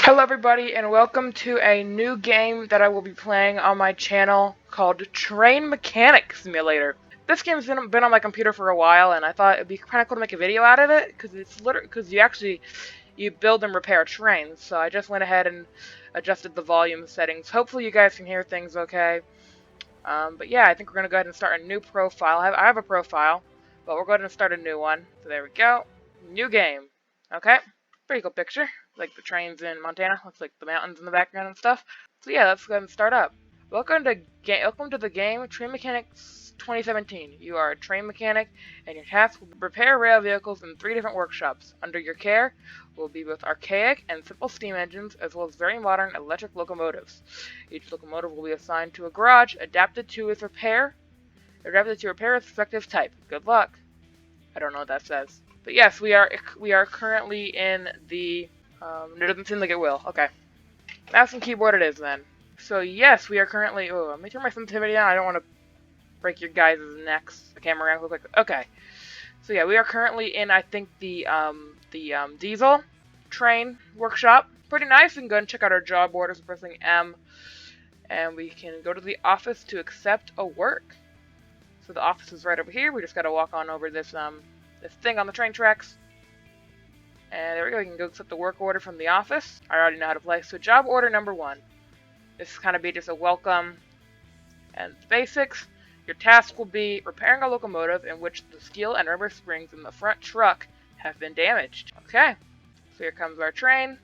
Hello everybody and welcome to a new game that I will be playing on my channel called Train Mechanic Simulator. This game's been on my computer for a while and I thought it'd be kind of cool to make a video out of it because you build and repair trains. So I just went ahead and adjusted the volume settings. Hopefully you guys can hear things okay. But yeah, I think we're going to go ahead and start a new profile. I have a profile, but we're going to start a new one. So there we go. New game. Okay. Pretty cool picture. Like the trains in Montana. Looks like the mountains in the background and stuff. So yeah, let's go ahead and start up. Welcome to the game Train Mechanics 2017. You are a train mechanic, and your task will be to repair rail vehicles in 3 different workshops. Under your care will be both archaic and simple steam engines, as well as very modern electric locomotives. Each locomotive will be assigned to a garage, adapted to its repair its respective type. Good luck. I don't know what that says. But yes, we are currently in the, it doesn't seem like it will. Okay. Mouse and keyboard it is then. So yes, we are currently, let me turn my sensitivity down. I don't want to break your guys' necks. The camera angle looks like, okay. So yeah, we are currently in, I think, the diesel train workshop. Pretty nice. We can go and check out our job orders pressing M. And we can go to the office to accept a work. So the office is right over here. We just gotta walk on over this thing on the train tracks. And there we go. We can go accept the work order from the office. I already know how to play. So job order number 1. This is kind of be just a welcome and the basics. Your task will be repairing a locomotive in which the steel and rubber springs in the front truck have been damaged. Okay. So here comes our train.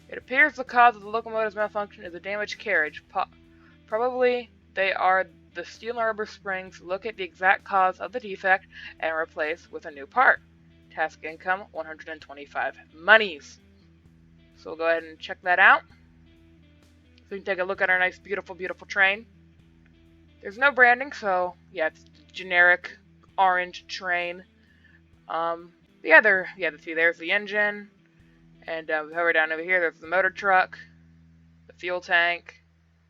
It appears the cause of the locomotive's malfunction is a damaged carriage. Probably they are the steel and rubber springs. Look at the exact cause of the defect and replace with a new part. Task income 125 monies. So we'll go ahead and check that out. So we can take a look at our nice, beautiful, beautiful train. There's no branding, so yeah, it's generic orange train. Yeah, there's the engine, and we hover down over here. There's the motor truck, the fuel tank,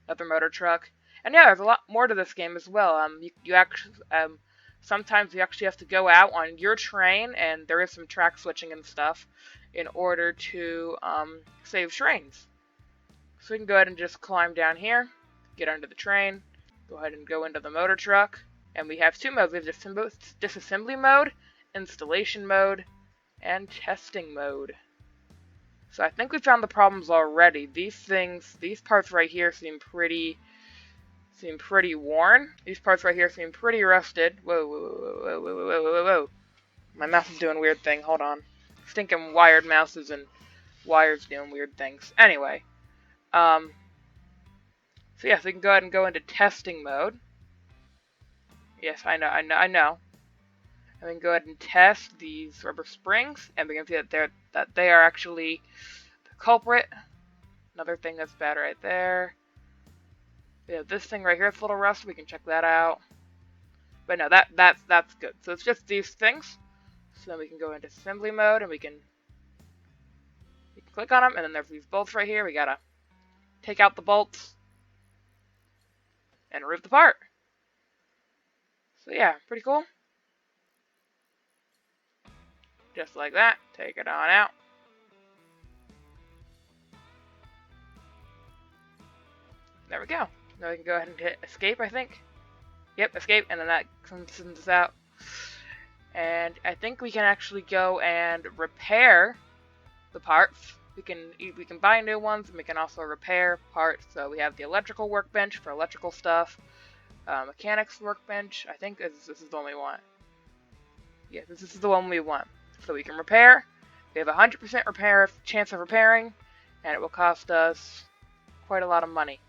another motor truck. And yeah, there's a lot more to this game as well. Sometimes you actually have to go out on your train, and there is some track switching and stuff in order to save trains. So we can go ahead and just climb down here, get under the train, go ahead and go into the motor truck, and we have 2 modes. We have disassembly mode, installation mode, and testing mode. So I think we found the problems already. These parts right here seem pretty worn. These parts right here seem pretty rusted. Whoa. My mouse is doing weird thing. Hold on. Stinking wired mouses and wires doing weird things. Anyway. So yes, we can go ahead and go into testing mode. Yes, I know. And we can go ahead and test these rubber springs, and we can see that they are actually the culprit. Another thing that's bad right there. We have this thing right here, it's a little rusty. We can check that out. But no, that's good. So it's just these things. So then we can go into assembly mode, and we can click on them, and then there's these bolts right here. We gotta take out the bolts and remove the part. So yeah, pretty cool. Just like that. Take it on out. There we go. Now we can go ahead and hit escape, I think. Yep, escape, and then that sends us out. And I think we can actually go and repair the parts. We can buy new ones, and we can also repair parts. So we have the electrical workbench for electrical stuff. Mechanics workbench. I think this is the one we want. Yeah, this is the one we want. So we can repair. We have a 100% chance of repairing, and it will cost us quite a lot of money.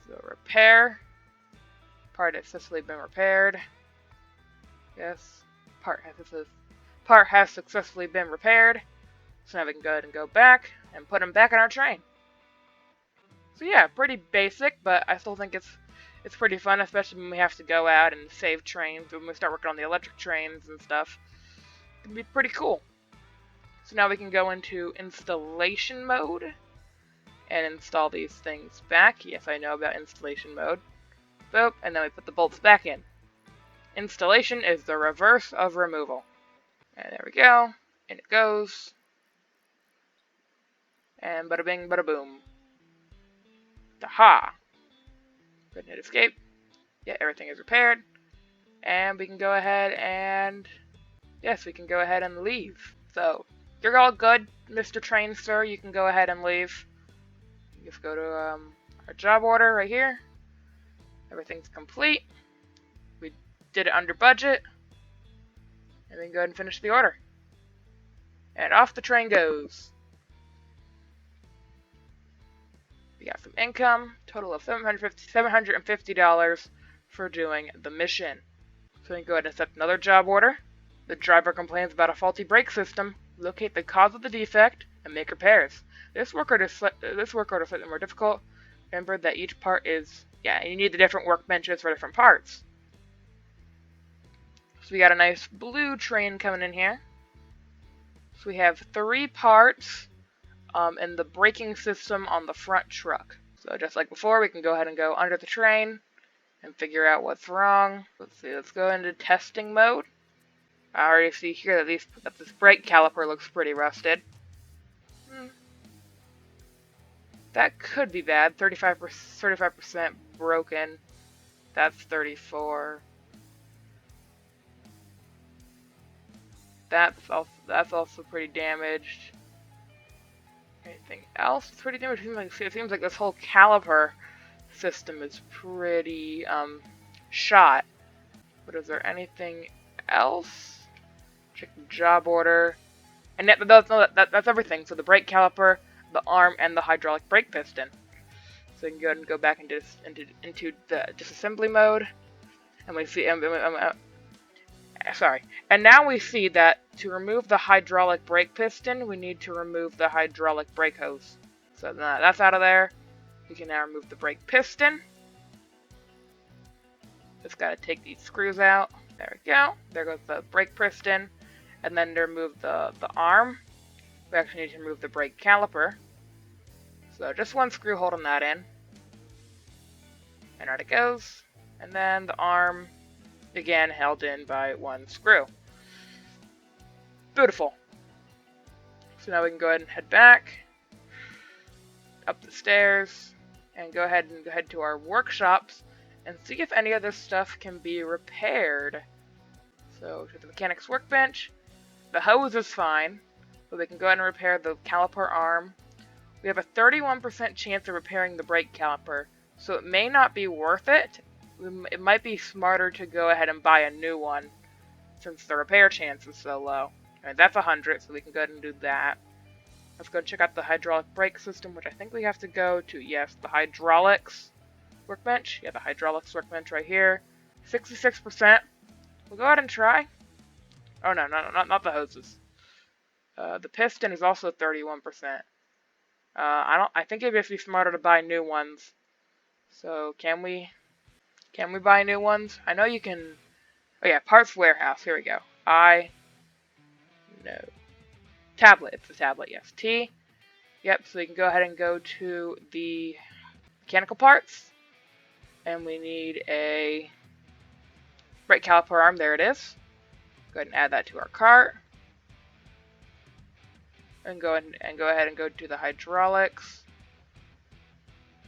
So repair. Part has successfully been repaired. Yes. Part has successfully been repaired. So now we can go ahead and go back and put them back on our train. So yeah, pretty basic, but I still think it's pretty fun, especially when we have to go out and save trains. When we start working on the electric trains and stuff, it can be pretty cool. So now we can go into installation mode and install these things back. Yes, I know about installation mode. Boop, and then we put the bolts back in. Installation is the reverse of removal. And there we go. And it goes. And bada bing, bada boom. Aha! Go ahead and hit escape. Yeah, everything is repaired. And we can go ahead and... yes, we can go ahead and leave. So, you're all good, Mr. Train Sir. You can go ahead and leave. Just go to our job order right here. Everything's complete. We did it under budget. And we can go ahead and finish the order. And off the train goes. We got some income, total of $750 for doing the mission. So we can go ahead and accept another job order. The driver complains about a faulty brake system. Locate the cause of the defect and make repairs. This work order is slightly more difficult. Remember that each part is, you need the different workbenches for different parts. So we got a nice blue train coming in here. So we have 3 parts in the braking system on the front truck. So just like before, we can go ahead and go under the train and figure out what's wrong. Let's see, let's go into testing mode. I already see here that this brake caliper looks pretty rusted. That could be bad. 35% broken. That's 34. That's also pretty damaged. Anything else that's pretty damaged? It seems like this whole caliper system is pretty shot. But is there anything else? Check the job order. And that's everything. So the brake caliper, the arm, and the hydraulic brake piston. So we can go ahead and go back into the disassembly mode. And we see, and now we see that to remove the hydraulic brake piston, we need to remove the hydraulic brake hose. So now that's out of there. We can now remove the brake piston. Just gotta take these screws out. There we go. There goes the brake piston. And then to remove the arm, we actually need to remove the brake caliper. So just one screw holding that in. And out it goes. And then the arm, again, held in by one screw. Beautiful. So now we can go ahead and head back up the stairs and go ahead and head to our workshops and see if any of this stuff can be repaired. So to the mechanic's workbench. The hose is fine, but we can go ahead and repair the caliper arm. We have a 31% chance of repairing the brake caliper, so it may not be worth it. It might be smarter to go ahead and buy a new one, since the repair chance is so low. And that's 100, so we can go ahead and do that. Let's go check out the hydraulic brake system, which I think we have to go to, yes, the hydraulics workbench. Yeah, the hydraulics workbench right here. 66%. We'll go ahead and try. Oh no, not the hoses. The piston is also 31%. I think it'd just be smarter to buy new ones. So can we buy new ones? I know you can. Oh yeah, parts warehouse. Here we go. No. Tablet. It's a tablet. Yes. T. Yep. So we can go ahead and go to the mechanical parts, and we need a brake caliper arm. There it is. Go ahead and add that to our cart. And go ahead and go to the hydraulics.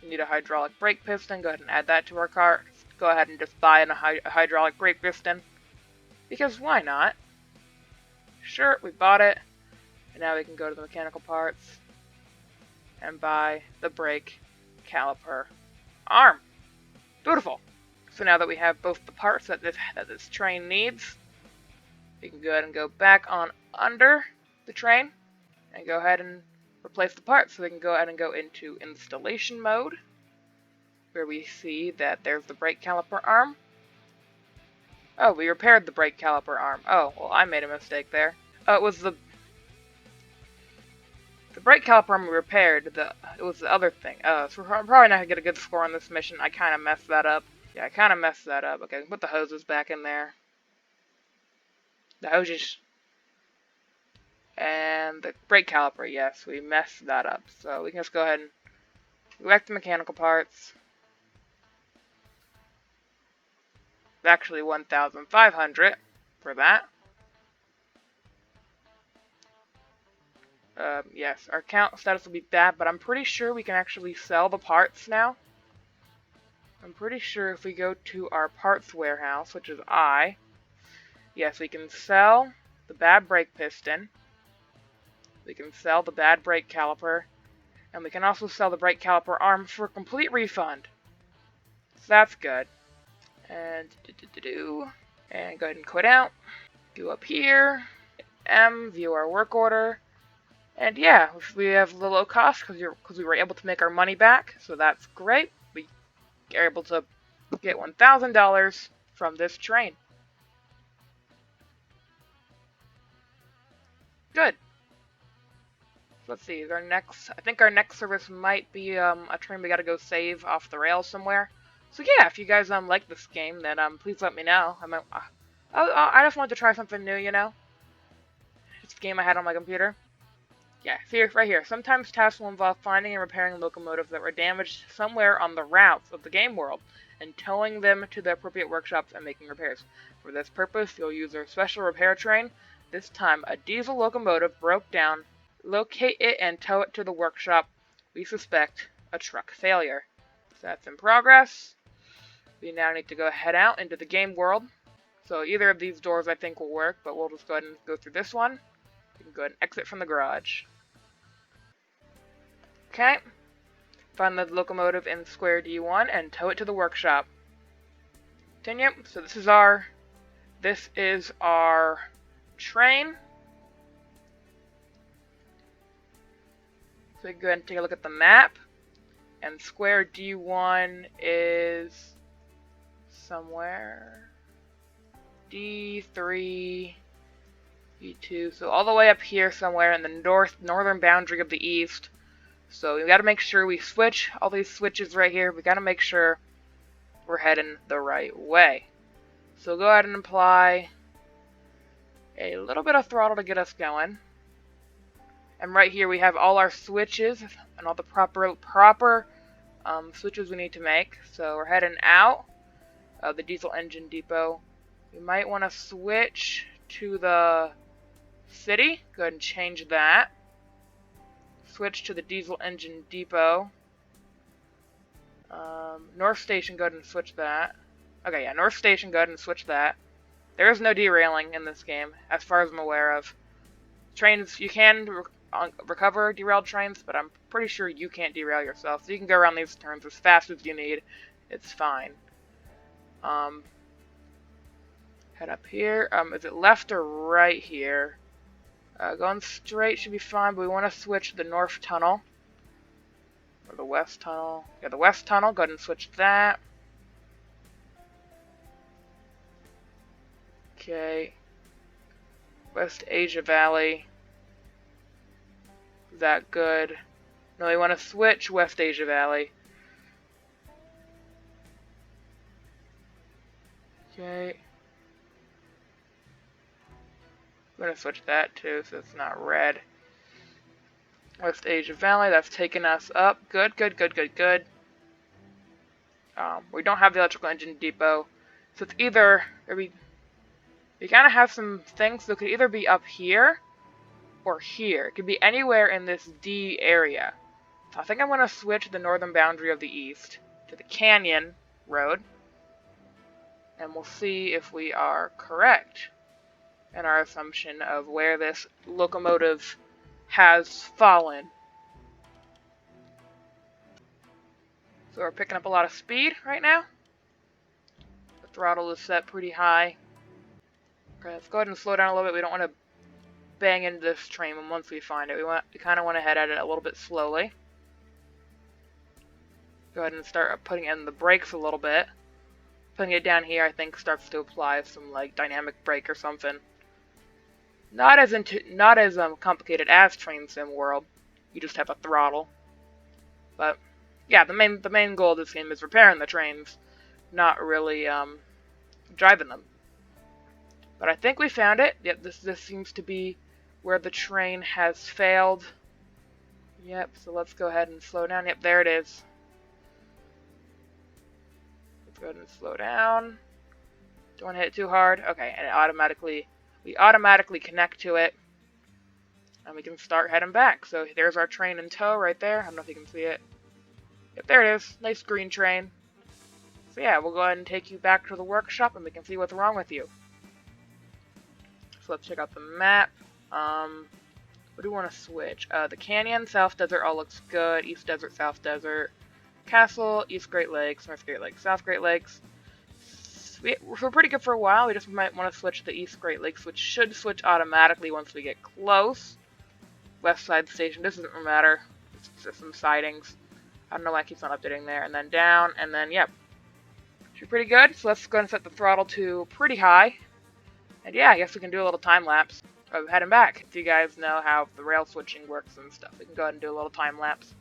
We need a hydraulic brake piston. Go ahead and add that to our cart. Go ahead and just buy a hydraulic brake piston. Because why not? Sure, we bought it. And now we can go to the mechanical parts and buy the brake caliper arm. Beautiful. So now that we have both the parts that this train needs, we can go ahead and go back on under the train and go ahead and replace the parts. So we can go ahead and go into installation mode, where we see that there's the brake caliper arm. Oh, we repaired the brake caliper arm. Oh, well, I made a mistake there. Oh, it was the brake caliper arm we repaired. It was the other thing. So we're probably not gonna get a good score on this mission. I kind of messed that up. Yeah, I kind of messed that up. Okay, put the hoses back in there. The hoses. And the brake caliper, yes, we messed that up. So we can just go ahead and go back to mechanical parts. It's actually 1,500 for that. Yes, our account status will be bad, but I'm pretty sure we can actually sell the parts now. I'm pretty sure if we go to our parts warehouse, which is yes, we can sell the bad brake piston. We can sell the bad brake caliper. And we can also sell the brake caliper arm for a complete refund. So that's good. And and go ahead and quit out. Go up here. M, view our work order. And yeah, we have the low cost because we were able to make our money back, so that's great. We are able to get $1,000 from this train. Good. Let's see. I think our next service might be a train we gotta go save off the rails somewhere. So yeah, if you guys like this game, then please let me know. I just wanted to try something new, you know. It's a game I had on my computer. Yeah, see right here. Sometimes tasks will involve finding and repairing locomotives that were damaged somewhere on the routes of the game world, and towing them to the appropriate workshops and making repairs. For this purpose, you'll use a special repair train. This time, a diesel locomotive broke down. Locate it and tow it to the workshop. We suspect a truck failure. So that's in progress. We now need to go head out into the game world. So either of these doors I think will work, but we'll just go ahead and go through this one. You can go ahead and exit from the garage. Okay. Find the locomotive in square D1 and tow it to the workshop. Continue. So this is our train. So we can go ahead and take a look at the map. And square D1 is somewhere D3, D2. So all the way up here somewhere in the northern boundary of the east. So we gotta make sure we switch all these switches right here. We gotta make sure we're heading the right way. So go ahead and apply a little bit of throttle to get us going. And right here we have all our switches and all the proper switches we need to make. So we're heading out of the diesel engine depot. We might want to switch to the city. Go ahead and change that. Switch to the diesel engine depot. North Station, go ahead and switch that. Okay, yeah, North Station, go ahead and switch that. There is no derailing in this game, as far as I'm aware of. Trains, you can recover derailed trains, but I'm pretty sure you can't derail yourself. So you can go around these turns as fast as you need. It's fine. Head up here. Is it left or right here? Going straight should be fine, but we want to switch the North Tunnel. Or the West Tunnel. Yeah, the West Tunnel. Go ahead and switch that. Okay. West Asia Valley. Is that good? No, we want to switch West Asia Valley. Okay. I'm going to switch that too, so it's not red. West Asia Valley, that's taking us up. Good, good, good, good, good. We don't have the electrical engine depot, so it's either... we kind of have some things that could either be up here or here. It could be anywhere in this D area. So I think I'm going to switch the northern boundary of the east to the Canyon Road. And we'll see if we are correct in our assumption of where this locomotive has fallen. So we're picking up a lot of speed right now. The throttle is set pretty high. Okay, let's go ahead and slow down a little bit. We don't want to bang into this train once we find it. We kind of want to head at it a little bit slowly. Go ahead and start putting in the brakes a little bit. Putting it down here, I think, starts to apply some like dynamic brake or something. Not as complicated as Train Sim World. You just have a throttle. But yeah, the main goal of this game is repairing the trains, not really driving them. But I think we found it. Yep, this seems to be where the train has failed. Yep, so let's go ahead and slow down. Yep, there it is. Let's go ahead and slow down. Don't want to hit it too hard. Okay, and we automatically connect to it. and we can start heading back. So there's our train in tow right there. I don't know if you can see it. Yep, there it is. Nice green train. So yeah, we'll go ahead and take you back to the workshop and we can see what's wrong with you. So let's check out the map. What do we want to switch? The Canyon, South Desert all looks good. East Desert, South Desert. Castle, East Great Lakes, North Great Lakes, South Great Lakes. We're pretty good for a while. We just might want to switch to the East Great Lakes, which should switch automatically once we get close. West Side Station, this doesn't matter. It's just some sidings. I don't know why it keeps on updating there. And then down, and then, yep. Should be pretty good. So let's go and set the throttle to pretty high. And yeah, I guess we can do a little time lapse of heading back. If you guys know how the rail switching works and stuff, we can go ahead and do a little time lapse.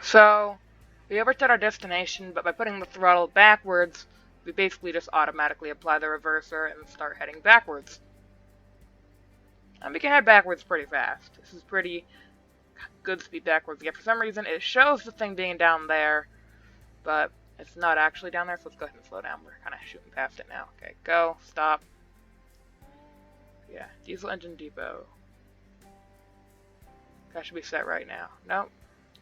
So, we overtook our destination, but by putting the throttle backwards, we basically just automatically apply the reverser and start heading backwards. And we can head backwards pretty fast. This is pretty good speed backwards. Yeah, for some reason, it shows the thing being down there, but it's not actually down there, so let's go ahead and slow down. We're kind of shooting past it now. Okay, go, stop. Yeah, diesel engine depot. That should be set right now. Nope.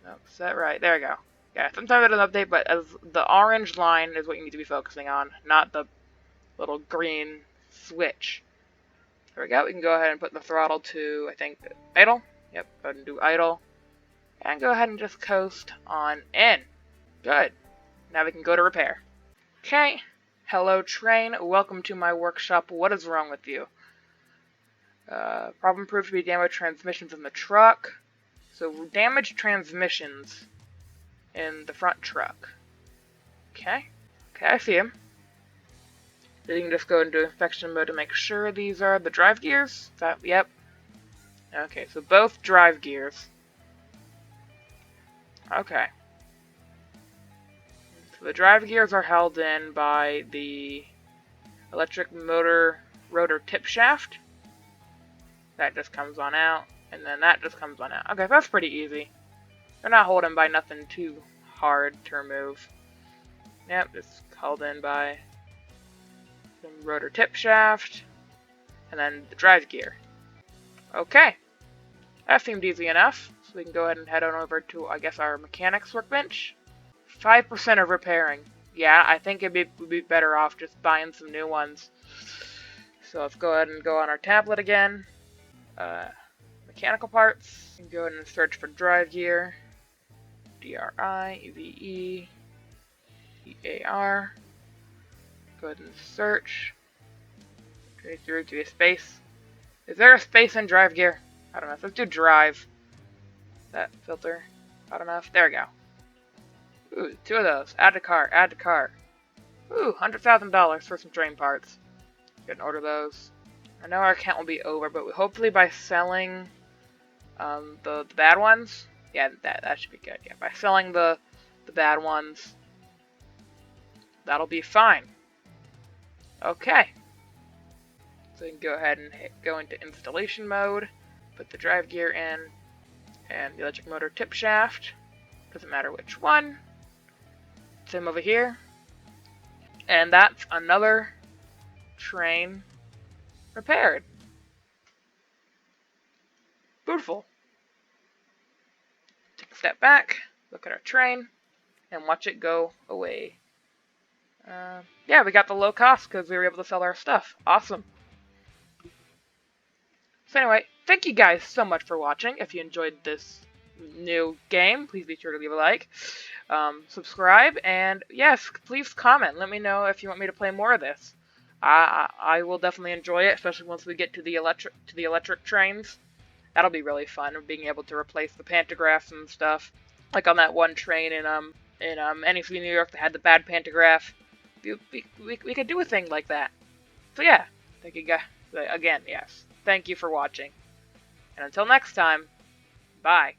Nope, set right. There we go. Yeah, sometimes it doesn't update, but as the orange line is what you need to be focusing on, not the little green switch. There we go. We can go ahead and put the throttle to, I think, idle. Yep, go ahead and do idle. And go ahead and just coast on in. Good. Now we can go to repair. Okay. Hello, train. Welcome to my workshop. What is wrong with you? Problem proved to be damaged transmissions in the truck. So, damaged transmissions in the front truck. Okay. Okay, I see him. So you can just go into inspection mode to make sure these are the drive gears. Yep. Okay, so both drive gears. Okay. So the drive gears are held in by the electric motor rotor tip shaft. That just comes on out. And then that just comes on out. Okay, that's pretty easy. They're not holding by nothing too hard to remove. Yep, just held in by the rotor tip shaft. And then the drive gear. Okay. That seemed easy enough. So we can go ahead and head on over to, I guess, our mechanics workbench. 5% of repairing. Yeah, I think we'd be better off just buying some new ones. So let's go ahead and go on our tablet again. Mechanical parts. You can go ahead and search for drive gear. DRIVE-EAR. Go ahead and search. Go through to a space. Is there a space in drive gear? I don't know. Let's do drive. That filter. I don't know if. There we go. Ooh, 2 of those. Add to cart. Add to cart. Ooh, $100,000 for some train parts. Go ahead and order those. I know our account will be over, but hopefully by selling the bad ones, yeah, that should be good. Yeah, by selling the bad ones, that'll be fine. Okay. So you can go ahead and go into installation mode, put the drive gear in, and the electric motor tip shaft. Doesn't matter which one. Same over here. And that's another train repaired. Beautiful. Take a step back, look at our train, and watch it go away. Yeah, we got the low cost because we were able to sell our stuff. Awesome. So anyway, thank you guys so much for watching. If you enjoyed this new game, please be sure to leave a like, subscribe, and yes, please comment. Let me know if you want me to play more of this. I will definitely enjoy it, especially once we get to the electric trains. That'll be really fun, being able to replace the pantographs and stuff. Like on that one train in NEC New York that had the bad pantograph. We could do a thing like that. So yeah, thank you guys again. Yes, thank you for watching, and until next time, bye.